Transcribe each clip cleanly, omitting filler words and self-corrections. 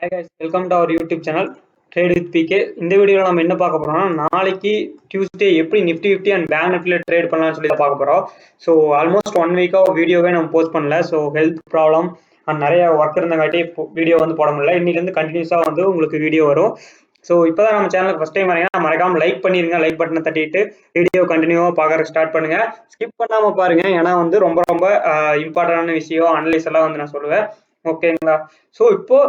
Hi guys, welcome to our YouTube channel Trade with PK. இந்த வீடியோல நம்ம என்ன பார்க்க போறோம்னா நாளைக்கு டியூஸ்டே எப்படி நிஃப்டி 50 அண்ட் பேங்க் நிஃப்டில ட்ரேட் பண்ணலாம்னு சொல்லி பார்க்க போறோம். ஸோ ஆல்மோஸ்ட் 1 வீக்கா வீடியோவே நம்ம போஸ்ட் பண்ணல. ஸோ ஹெல்த் ப்ராப்ளம் அண்ட் நிறைய ஒர்க் இருந்தங்காட்டி வீடியோ வந்து போட முடியல. இன்னைக்கு வந்து கண்டினியூஸா வந்து உங்களுக்கு வீடியோ வரும். ஸோ இப்போதான் நம்ம சேனலுக்கு ஃபர்ஸ்ட் டைம் வரீங்கன்னா மறக்காம லைக் பண்ணிருங்க. லைக் பட்டனை தட்டிட்டு வீடியோ கண்டினியூவா பார்க்க ஸ்டார்ட் பண்ணுங்க. ஸ்கிப் பண்ணாம பாருங்க, ஏன்னா வந்து ரொம்ப ரொம்ப இம்பார்ட்டன்டான விஷயம் அனலைஸ் எல்லாம் வந்து நான் சொல்லுவேன். ஓகேங்களா? ஸோ இப்போ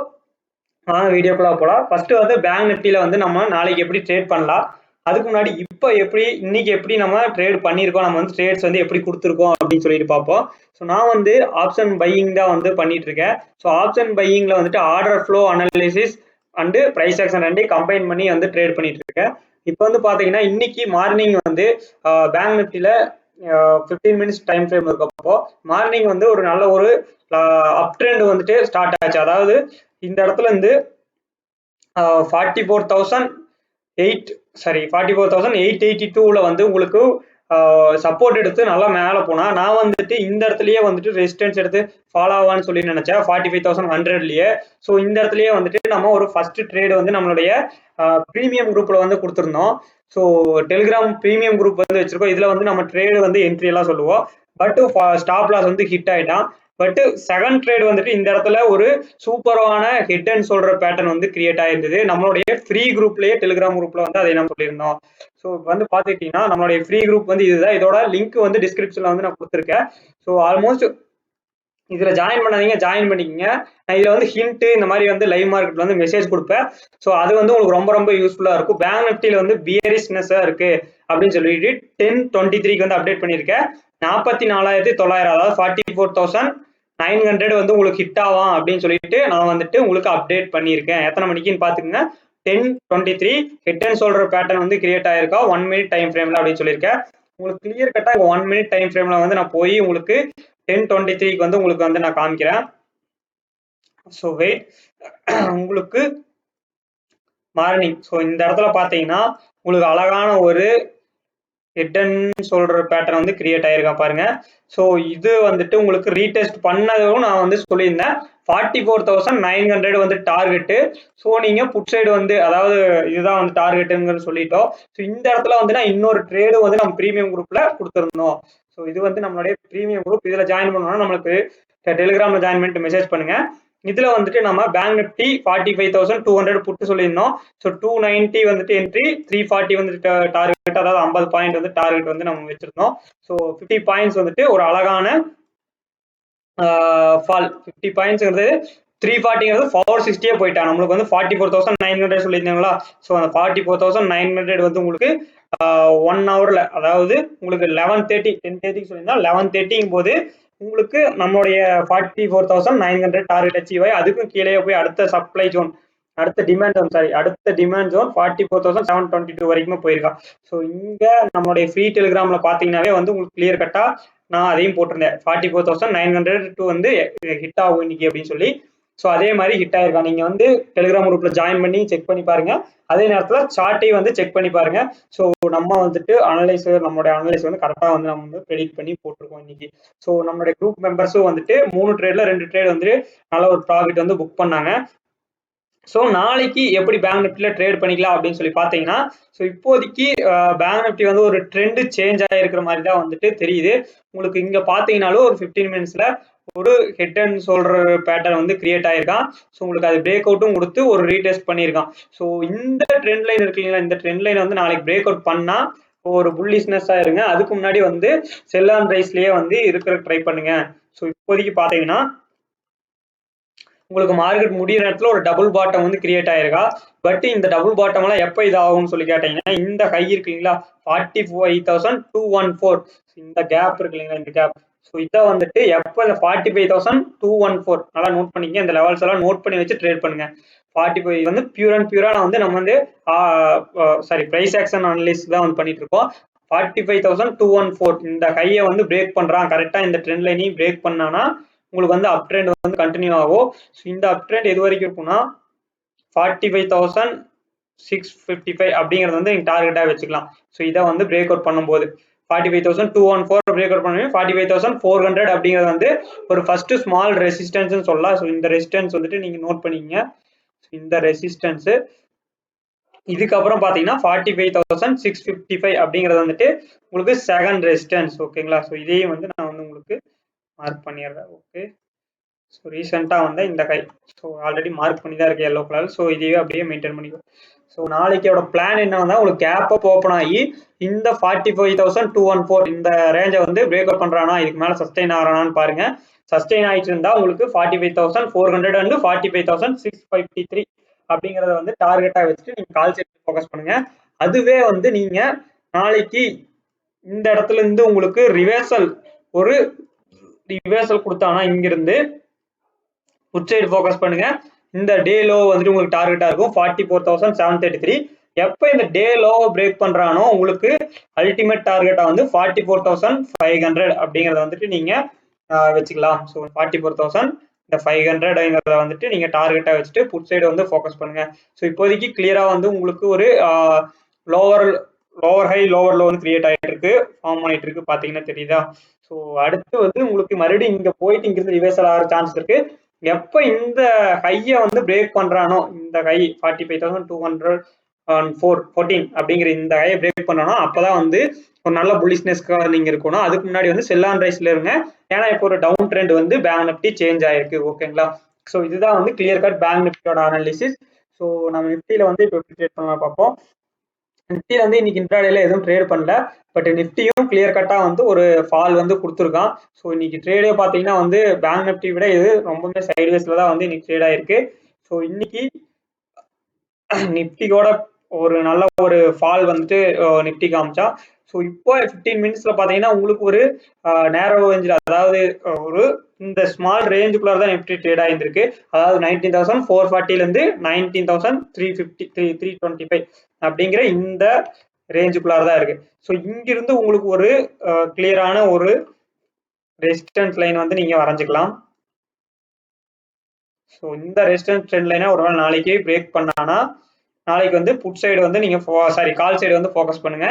வீடியோக்குள்ள போலாம். ஃபர்ஸ்ட் வந்து பேங்க் நிஃப்டில வந்து நம்ம நாளைக்கு எப்படி ட்ரேட் பண்ணலாம், அதுக்கு முன்னாடி இப்போ எப்படி இன்னைக்கு எப்படி நம்ம ட்ரேட் பண்ணியிருக்கோம், நம்ம வந்து ட்ரேட்ஸ் வந்து எப்படி கொடுத்துருக்கோம் அப்படின்னு சொல்லிட்டு பார்ப்போம். ஸோ நான் வந்து ஆப்ஷன் பையிங் தான் வந்து பண்ணிட்டு இருக்கேன். ஸோ ஆப்ஷன் பையிங்ல வந்துட்டு order flow analysis and price action ரெண்டையும் கம்பைன் பண்ணி வந்து ட்ரேட் பண்ணிட்டு இருக்கேன். இப்போ வந்து பாத்தீங்கன்னா இன்னைக்கு மார்னிங் வந்து பேங்க் நிஃப்டில 15 மினிட்ஸ் டைம் ஃப்ரேம் இருக்கப்போ மார்னிங் வந்து ஒரு நல்ல ஒரு அப் ட்ரெண்ட் வந்துட்டு ஸ்டார்ட் ஆச்சு. அதாவது இந்த இடத்துல இருந்து 44,882ல வந்து உங்களுக்கு சப்போர்ட் எடுத்து நல்லா மேல போனா, நான் வந்துட்டு இந்த இடத்துலயே வந்துட்டு ரெசிஸ்டன்ஸ் எடுத்து ஃபாலோ ஆவான்னு சொல்லி நினைச்சேன் 45,100லயே. ஸோ இந்த இடத்துலயே வந்துட்டு நம்ம ஒரு ஃபர்ஸ்ட் ட்ரேட் வந்து நம்மளுடைய ப்ரீமியம் குரூப்ல வந்து கொடுத்துருந்தோம். ஸோ டெலிகிராம் ப்ரீமியம் குரூப் வந்து வச்சிருக்கோம். இதுல வந்து நம்ம ட்ரேடு வந்து என்ட்ரி எல்லாம் சொல்லுவோம். பட் ஸ்டாப் லாஸ் வந்து ஹிட் ஆயிட்டான். பட் செகண்ட் ட்ரேட் வந்துட்டு இந்த இடத்துல ஒரு சூப்பரான ஹிட் அண்ட் சொல்ற பேட்டர்ன் வந்து கிரியேட் ஆயிருந்தது. நம்மளுடைய ஃப்ரீ குரூப்லயே டெலிகிராம் குரூப்ல வந்து அதை நம்ம சொல்லியிருந்தோம். ஸோ வந்து பாத்துக்கிட்டீங்கன்னா நம்மளுடைய ஃப்ரீ குரூப் வந்து இதுதான். இதோட லிங்க் வந்து டிஸ்கிரிப்ஷன்ல வந்து நான் கொடுத்துருக்கேன். ஸோ ஆல்மோஸ்ட் இதுல ஜாயின் பண்ணாதீங்க, ஜாயின் பண்ணிக்கங்க. இதுல வந்து ஹிண்ட் இந்த மாதிரி வந்து லைவ் மார்க்கெட்ல வந்து மெசேஜ் கொடுப்பேன். ஸோ அது வந்து உங்களுக்கு ரொம்ப ரொம்ப யூஸ்ஃபுல்லா இருக்கும். பேங்க் நிஃப்டில வந்து பியரிஷ்னஸா இருக்கு அப்படின்னு சொல்லிட்டு 10:23க்கு வந்து அப்டேட் பண்ணியிருக்கேன். 44,900 அதாவது 44,900 வந்து உங்களுக்கு ஹிட் ஆகும் அப்படின்னு சொல்லிட்டு நான் வந்துட்டு உங்களுக்கு அப்டேட் பண்ணியிருக்கேன். எத்தனை மணிக்குன்னு பாத்துக்கங்க. 10:23 ஹிட் அண்ட் சொல்ற பேட்டர்ன் வந்து கிரியேட் ஆயிருக்கா 1 மினிட் டைம் ஃப்ரேம்ல அப்படின்னு சொல்லியிருக்கேன். உங்களுக்கு கிளியர் கட்டா 1 மினிட் டைம் ஃப்ரேம்ல வந்து நான் போய் உங்களுக்கு 10:23க்கு வந்து உங்களுக்கு வந்து நான் காமிக்கிறேன். ஸோ வெயிட், உங்களுக்கு மார்னிங் ஸோ இந்த இடத்துல பாத்தீங்கன்னா உங்களுக்கு அழகான ஒரு ஹிட் அண்ட் சொல்ற பேட்டர்ன் வந்து கிரியேட் ஆயிருக்கா பாருங்க. ஸோ இது வந்துட்டு உங்களுக்கு ரீடெஸ்ட் பண்ணதும் நான் வந்து சொல்லியிருந்தேன் 44,900 வந்து டார்கெட்டு. ஸோ நீங்க புட் சைடு வந்து அதாவது இதுதான் வந்து டார்கெட்டுங்கிறது சொல்லிட்டோம். ஸோ இந்த இடத்துல வந்து நான் இன்னொரு ட்ரேடு வந்து நம்ம ப்ரீமியம் குரூப்ல கொடுத்துருந்தோம். ஸோ இது வந்து நம்மளுடைய ப்ரீமியம் குரூப். இதுல ஜாயின் பண்ணணும்னா நம்மளுக்கு டெலிகிராம்ல ஜாயின் பண்ணிட்டு மெசேஜ் பண்ணுங்க. இதுல வந்துட்டு நம்ம பேங்க் நிஃப்டி 45,200 புட்டு சொல்லியிருந்தோம். ஸோ 290 வந்துட்டு என்ட்ரி, 340 வந்துட்டு டார்கெட், அதாவது 50 பாயிண்ட் வந்து டார்கெட் வந்து நம்ம வச்சிருந்தோம். ஸோ 50 பாயிண்ட்ஸ் வந்துட்டு ஒரு அழகான ஃபால். 50 பாயிண்ட்ஸ்ங்கிறது 340ங்கிறது 460 போயிட்டா. நம்மளுக்கு வந்து 44,900 சொல்லியிருந்தாங்களா. ஸோ அந்த 44,900 வந்து உங்களுக்கு 1 ஹவர்ல, அதாவது உங்களுக்கு 11:30 10:30 சொல்லியிருந்தா 11:30ங்கும் போது உங்களுக்கு நம்மளுடைய 44,900 டார்கெட் அச்சீவ் ஆகி அதுக்கும் கீழே போய் அடுத்த சப்ளை ஜோன், அடுத்த டிமாண்ட் ஜோன் 44,722 வரைக்குமே போயிருக்கா. ஸோ இங்க நம்மளுடைய ஃப்ரீ டெலிகிராம்ல பாத்தீங்கன்னாவே வந்து உங்களுக்கு கிளியர் கட்டா நான் அதையும் போட்டிருந்தேன் 44,900 வந்து ஹிட் ஆகும் இன்னைக்கு அப்படின்னு சொல்லி. ஸோ அதே மாதிரி ஹிட் ஆயிருக்கா. நீங்க வந்து டெலிகிராம் குரூப்ல ஜாயின் பண்ணி செக் பண்ணி பாருங்க. அதே நேரத்துல சார்ட்டையும் வந்து செக் பண்ணி பாருங்க. ஸோ நம்ம வந்துட்டு நம்மளுடைய அனலைஸ் வந்து கரெக்டா வந்து நம்ம வந்து ப்ரெடிக்ட் பண்ணி போட்டிருக்கோம் இன்னைக்கு. ஸோ நம்மளுடைய குரூப் மெம்பர்ஸும் வந்துட்டு 3 ட்ரேட்ல 2 ட்ரேட் வந்து நல்ல ஒரு ப்ராஃபிட் வந்து புக் பண்ணாங்க. ஸோ நாளைக்கு எப்படி பேங்க் நிஃப்டில ட்ரேட் பண்ணிக்கலாம் அப்படின்னு சொல்லி பாத்தீங்கன்னா, ஸோ இப்போதைக்கு பேங்க் நிஃப்டி வந்து ஒரு ட்ரெண்ட் சேஞ்ச் ஆகிருக்கிற மாதிரி தான் வந்துட்டு தெரியுது. உங்களுக்கு இங்க பாத்தீங்கன்னாலும் ஒரு 15 மினிட்ஸ்ல ஒரு ஹெட் அண்ட் சொல்ற பேட்டர்ன் வந்து கிரியேட் ஆயிருக்கான். ஸோ உங்களுக்கு அது பிரேக் அவுட்டும் கொடுத்து ஒரு ரீடெஸ்ட் பண்ணியிருக்கான். ஸோ இந்த ட்ரெண்ட் லைன் இருக்குங்களா, இந்த ட்ரெண்ட் லைன் வந்து நாளைக்கு பிரேக் அவுட் பண்ணா ஒரு புல்லிஷ்னஸா இருங்க. அதுக்கு முன்னாடி வந்து செல் ஆன் ரைஸ்லயே வந்து இருக்கிற ட்ரை பண்ணுங்க. ஸோ இப்போதைக்கு பாத்தீங்கன்னா உங்களுக்கு மார்க்கெட் முடிகிற இடத்துல ஒரு டபுள் பாட்டம் வந்து கிரியேட் ஆயிருக்கா. பட் இந்த டபுள் பாட்டம் எல்லாம் எப்ப இது ஆகும்னு சொல்லி கேட்டீங்கன்னா, இந்த ஹை இருக்குங்களா 45,214 இந்த கேப் இருக்கு இல்லைங்களா, இந்த கேப். ஸோ இதை வந்துட்டு எப்ப இந்த 45,214 நல்லா நோட் பண்ணிக்க. இந்த லெவல்ஸ் எல்லாம் நோட் பண்ணி வச்சு ட்ரேட் பண்ணுங்க. 45 வந்து பியூர் அண்ட் பியூரா நான் வந்து நம்ம வந்து பிரைஸ் ஆக்ஷன் அனலிஸ் தான் வந்து பண்ணிட்டு இருக்கோம். 45,214 இந்த ஹையை வந்து பிரேக் பண்றான் கரெக்டா. இந்த ட்ரெண்ட் லைனையும் பிரேக் பண்ணானா உங்களுக்கு வந்து அப் ட்ரெண்ட் வந்து கண்டினியூ ஆகும். ஸோ இந்த அப் ட்ரெண்ட் எது வரைக்கும் இருக்கும்னா 45,655 அப்படிங்கிறது வந்து நீங்க டார்கெட்டா வச்சுக்கலாம். ஸோ இதை வந்து பிரேக் அவுட் பண்ணும்போது 45,214 பிரேக் அவுட் பண்ணுவீங்க. 45,400 அப்படிங்கிறது வந்து ஒரு ஃபர்ஸ்ட் ஸ்மால் ரெசிஸ்டன்ஸ் சொல்லலாம். ஸோ இந்த ரெசிஸ்டன்ஸ் வந்துட்டு நீங்க நோட் பண்ணிக்கங்க. இந்த ரெசிஸ்டன்ஸ். இதுக்கப்புறம் பாத்தீங்கன்னா 45,655 அப்படிங்கிறது வந்துட்டு உங்களுக்கு செகண்ட் ரெசிஸ்டன்ஸ். ஓகேங்களா? ஸோ இதையும் வந்து நான் வந்து உங்களுக்கு மார்க் பண்ணிடுறேன். ஓகே, ஸோ ரீசெண்டாக வந்து இந்த கை ஸோ ஆல்ரெடி மார்க் பண்ணி தான் இருக்கு எல்லோ கலர். ஸோ இதையே அப்படியே மெயின்டைன் பண்ணிக்கும். ஸோ நாளைக்கோட பிளான் என்னன்னா உங்களுக்கு கேப் அப் ஓப்பன் ஆகி இந்த 45,214 இந்த ரேஞ்சை வந்து பிரேக் அவுட் பண்றானா, இதுக்கு மேலே சஸ்டெயின் ஆகிறானான்னு பாருங்க. சஸ்டெயின் ஆயிட்டு இருந்தா உங்களுக்கு 45,400 அண்ட் 45,653 அப்படிங்கறத வந்து டார்கெட்டா வச்சுட்டு நீங்க கால் சைட் ஃபோக்கஸ் பண்ணுங்க. அதுவே வந்து நீங்க நாளைக்கு இந்த இடத்துல இருந்து உங்களுக்கு ரிவர்சல் கொடுத்தானா இங்கிருந்து புட் சைடு ஃபோக்கஸ் பண்ணுங்க. இந்த டே லோ வந்துட்டு உங்களுக்கு டார்கெட்டா இருக்கும் 44,733. எப்ப இந்த டே லோவை பிரேக் பண்றானோ உங்களுக்கு அல்டிமேட் டார்கெட்டா வந்து 44,500 அப்படிங்கறத வந்துட்டு நீங்க வச்சுக்கலாம். ஸோ 44,500 வந்துட்டு நீங்க டார்கெட்டா வச்சுட்டு புட் சைடு வந்து ஃபோக்கஸ் பண்ணுங்க. ஸோ இப்போதைக்கு கிளியரா வந்து உங்களுக்கு ஒரு லோவர் ஹை லோவர் லோ வந்து கிரியேட் ஆகிட்டு இருக்கு, ஃபார்ம் ஆகிட்டு இருக்கு, பாத்தீங்கன்னா தெரியுதா? ஸோ அடுத்து வந்து உங்களுக்கு மறுபடியும் இங்க போயிட்டு இங்கிருந்து ரிவர்சல் ஆகிற சான்ஸ் இருக்கு. எப்ப இந்த ஹையை வந்து பிரேக் பண்றானோ, இந்த ஹை 45,214 அப்படிங்கிற இந்த ஹையை பிரேக் பண்ணானோ அப்பதான் வந்து ஒரு நல்ல புல்லிஷ்னஸ்க்கு நீங்க இருக்கணும். அதுக்கு முன்னாடி வந்து செல் ஆன் ரைஸ்ல இருங்க. ஏன்னா இப்போ ஒரு டவுன் ட்ரெண்ட் வந்து பேங்க் நிஃப்டி சேஞ்ச் ஆயிருக்கு. ஓகேங்களா? ஸோ இதுதான் வந்து கிளியர் கட் பேங்க் நிஃப்டியோட அனாலிசிஸ். ஸோ நம்ம நிஃப்டியில வந்து இப்போ எப்படி ட்ரேட் பண்ணலாம் பார்ப்போம். நிஃப்டி வந்து இன்னைக்கு இன்ட்ராடேல எதுவும் ட்ரேட் பண்ணல, பட் நிஃப்டியும் கிளியர் கட்டா வந்து ஒரு ஃபால் வந்து கொடுத்துருக்கான். ஸோ இன்னைக்கு ட்ரேடே பார்த்தீங்கன்னா வந்து பேங்க் நிஃப்டி விட இது ரொம்பவே சைட்வேஸ்ல தான் வந்து இன்னைக்கு ட்ரேட் ஆயிருக்கு. ஸோ இன்னைக்கு நிஃப்டியோட ஒரு நல்ல ஒரு ஃபால் வந்துட்டு நிஃப்டி காமிச்சா. ஸோ இப்போ 15 மினிட்ஸ்ல பார்த்தீங்கன்னா உங்களுக்கு ஒரு நேரோ ரேஞ்சில், அதாவது ஒரு இந்த ஸ்மால் ரேஞ்சுக்குள்ள தான் நிஃப்டி ட்ரேட் ஆகிருக்கு. அதாவது 19,440 19,325 அப்படிங்கிற இந்த ரேஞ்சுக்குள்ளார தான் இருக்கு. ஸோ இங்கிருந்து உங்களுக்கு ஒரு கிளியரான ஒரு ரெசிஸ்டன்ஸ் லைன் வந்து நீங்க வரைஞ்சிக்கலாம். ஸோ இந்த ரெசிஸ்டன்ஸ் ட்ரெண்ட் லைனை ஒருவேளை நாளைக்கு பிரேக் பண்ணானா நாளைக்கு வந்து புட் சைடு வந்து நீங்க கால் சைடு வந்து ஃபோக்கஸ் பண்ணுங்க.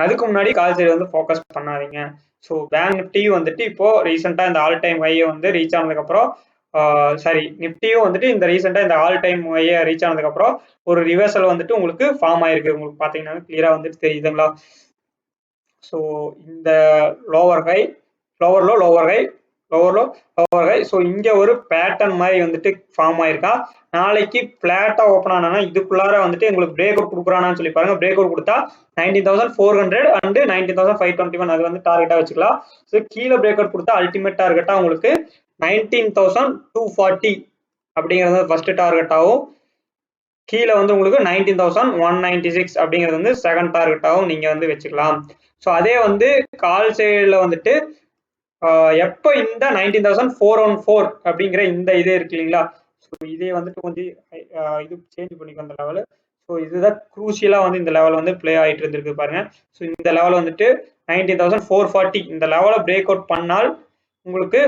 அதுக்கு முன்னாடி கால் சைடு வந்து ஃபோக்கஸ் பண்ணாதீங்க. ஸோ பேங்க் நிஃப்டி வந்துட்டு இப்போ ரீசெண்டா இந்த ஆல் டைம் ஹையை வந்து ரீச் ஆனதுக்கு அப்புறம் நிஃப்டியும் வந்துட்டு இந்த ரீசெண்டா இந்த ஆல் டைம் ஹையை ரீச் ஆனதுக்கு அப்புறம் ஒரு ரிவர்சல் வந்துட்டு உங்களுக்கு ஃபார்ம் ஆயிருக்கு. உங்களுக்கு பாத்தீங்கன்னா கிளியரா வந்துட்டு தெரியுதுங்களா? ஸோ இந்த lower high lower low lower high lower low lower high, so இங்க ஒரு பேட்டர்ன் மாதிரி வந்துட்டு ஃபார்ம் ஆயிருக்கா. நாளைக்கு பிளாட்டா ஓப்பன் ஆனா இதுக்குள்ளார வந்துட்டு உங்களுக்கு பிரேக் அவுட் கொடுக்குறானான்னு சொல்லி பாருங்க. பிரேக் அவுட் கொடுத்தா 19,400 அண்ட் 19,521 அது வந்து டார்கெட்டா வச்சுக்கலாம். ஸோ கீழே பிரேக் அவுட் கொடுத்தா அல்டிமேட் டார்கெட்டா உங்களுக்கு 19,240 அப்படிங்கிறது ஃபர்ஸ்ட் டார்கெட்டாகவும், கீழே வந்து உங்களுக்கு 19,196 அப்படிங்கிறது வந்து செகண்ட் டார்கெட்டாகவும் நீங்க வந்து வச்சுக்கலாம். ஸோ அதே வந்து கால் சைடுல வந்துட்டு எப்போ இந்த 19,414 அப்படிங்கிற இந்த இது இருக்கு இல்லைங்களா? ஸோ இதே வந்துட்டு கொஞ்சம் இது சேஞ்ச் பண்ணிக்கும் அந்த லெவலு. ஸோ இதுதான் குரூசியலா வந்து இந்த லெவல் வந்து பிளே ஆகிட்டு இருந்திருக்கு பாருங்க. ஸோ இந்த லெவல் வந்துட்டு 19,440 இந்த லெவலை பிரேக் அவுட் பண்ணால் உங்களுக்கு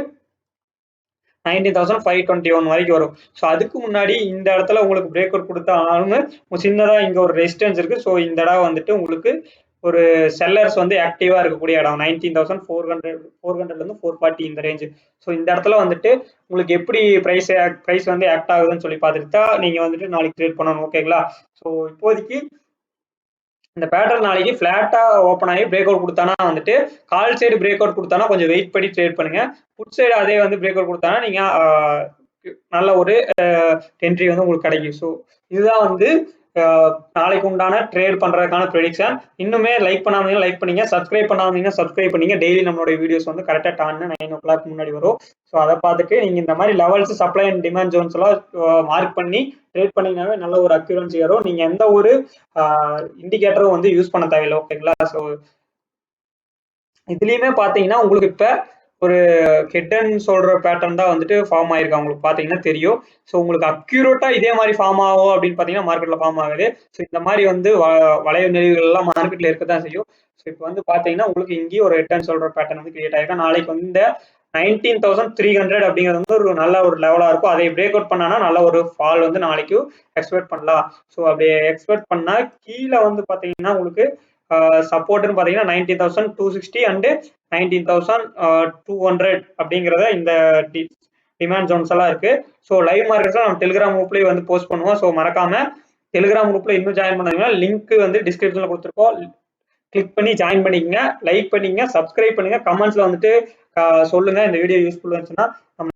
19,521 வரைக்கும் வரும். ஸோ அதுக்கு முன்னாடி இந்த இடத்துல உங்களுக்கு பிரேக் அவுட் கொடுத்தாலும் சின்னதா இங்க ஒரு ரெசிஸ்டன்ஸ் இருக்கு. ஸோ இந்த இடம் வந்துட்டு உங்களுக்கு ஒரு செல்லர்ஸ் வந்து ஆக்டிவா இருக்கக்கூடிய இடம் 19,400 இருந்து 440 இந்த ரேஞ்சு. ஸோ இந்த இடத்துல வந்துட்டு உங்களுக்கு எப்படி பிரைஸ் வந்து ஆக்ட் ஆகுதுன்னு சொல்லி பார்த்துட்டு தான் நீங்க வந்துட்டு நாளைக்கு ட்ரேட் பண்ணணும். ஓகேங்களா? ஸோ இப்போதைக்கு இந்த பேட்டர்ன் நாளைக்கு பிளாட்டா ஓப்பன் ஆகி பிரேக் அவுட் கொடுத்தானா வந்துட்டு கால் சைடு பிரேக் அவுட் கொடுத்தானா கொஞ்சம் வெயிட் பண்ணி ட்ரேட் பண்ணுங்க. புட் சைடு அதே வந்து பிரேக் அவுட் கொடுத்தானா நீங்க நல்ல ஒரு என்ட்ரி வந்து உங்களுக்கு கிடைக்கும். ஸோ இதுதான் வந்து நாளைக்கு உண்டான ட்ரேட் பண்றதுக்கான ப்ரெடிக்ஷன். இன்னுமே லைக் பண்ணாமீங்க லைக் பண்ணீங்க, சப்ஸ்கிரைப் பண்ணாமீங்க சப்ஸ்கிரைப் பண்ணீங்க. டெய்லி நம்மளோட வீடியோஸ் வந்து கரெக்டா டான்னு 9 o'clock முன்னாடி வரும். ஸோ அதை பார்த்துட்டு நீங்க இந்த மாதிரி levels supply and demand Jones எல்லாம் மார்க் பண்ணி ட்ரேட் பண்ணீங்கன்னாவே நல்ல ஒரு அக்யூரன்சி வரும். நீங்க எந்த ஒரு இண்டிகேட்டரும் வந்து யூஸ் பண்ண தேவையில்லை. ஓகேங்களா? ஸோ இதுலயுமே பாத்தீங்கன்னா உங்களுக்கு இப்ப ஒரு ஹெட் அண்ட் ஷோல்டர் பேட்டர்ன் தான் வந்துட்டு ஃபார்ம் ஆயிருக்கு. உங்களுக்கு பாத்தீங்கன்னா தெரியும். ஸோ உங்களுக்கு அக்யூரேட்டா இதே மாதிரி ஃபார்ம் ஆகும் அப்படின்னு பாத்தீங்கன்னா மார்க்கெட்ல ஃபார்ம் ஆகுது. ஸோ இந்த மாதிரி வந்து வளைவு நெறிவுகள் எல்லாம் மார்க்கெட்ல இருக்கதான் செய்யும். ஸோ இப்போ வந்து பாத்தீங்கன்னா உங்களுக்கு இங்கேயும் ஒரு ஹெட் அண்ட் ஷோல்டர் பேட்டர்ன் வந்து கிரியேட் ஆயிருக்கா. நாளைக்கு வந்து இந்த 19,300 அப்படிங்கிறது வந்து ஒரு நல்ல ஒரு லெவலா இருக்கும். அதை பிரேக் அவுட் பண்ணானா நல்ல ஒரு ஃபால் வந்து நாளைக்கு எக்ஸ்பெக்ட் பண்ணலாம். ஸோ அப்படியே எக்ஸ்பெக்ட் பண்ணா கீழே வந்து பாத்தீங்கன்னா உங்களுக்கு சப்போர்ட்னு பாத்தீங்கன்னா 19,260 அண்ட் 19,200 அப்படிங்கிறத இந்த டிமாண்ட் ஜோன்ஸ் எல்லாம் இருக்கு. ஸோ லைவ் மார்க்கெட்ஸ் நம்ம டெலிகிராம் குரூப்லயே வந்து போஸ்ட் பண்ணுவோம். ஸோ மறக்காம டெலிகிராம் குரூப்ல இன்னும் ஜாயின் பண்ணாங்கன்னா லிங்க் வந்து டிஸ்கிரிப்ஷன்ல கொடுத்துருக்கோம். கிளிக் பண்ணி ஜாயின் பண்ணிக்கங்க, லைக் பண்ணிக்கங்க, சப்ஸ்கிரைப் பண்ணுங்க, கமெண்ட்ஸ்ல வந்துட்டு சொல்லுங்க இந்த வீடியோ யூஸ்ஃபுல்லா இருந்துச்சுன்னா.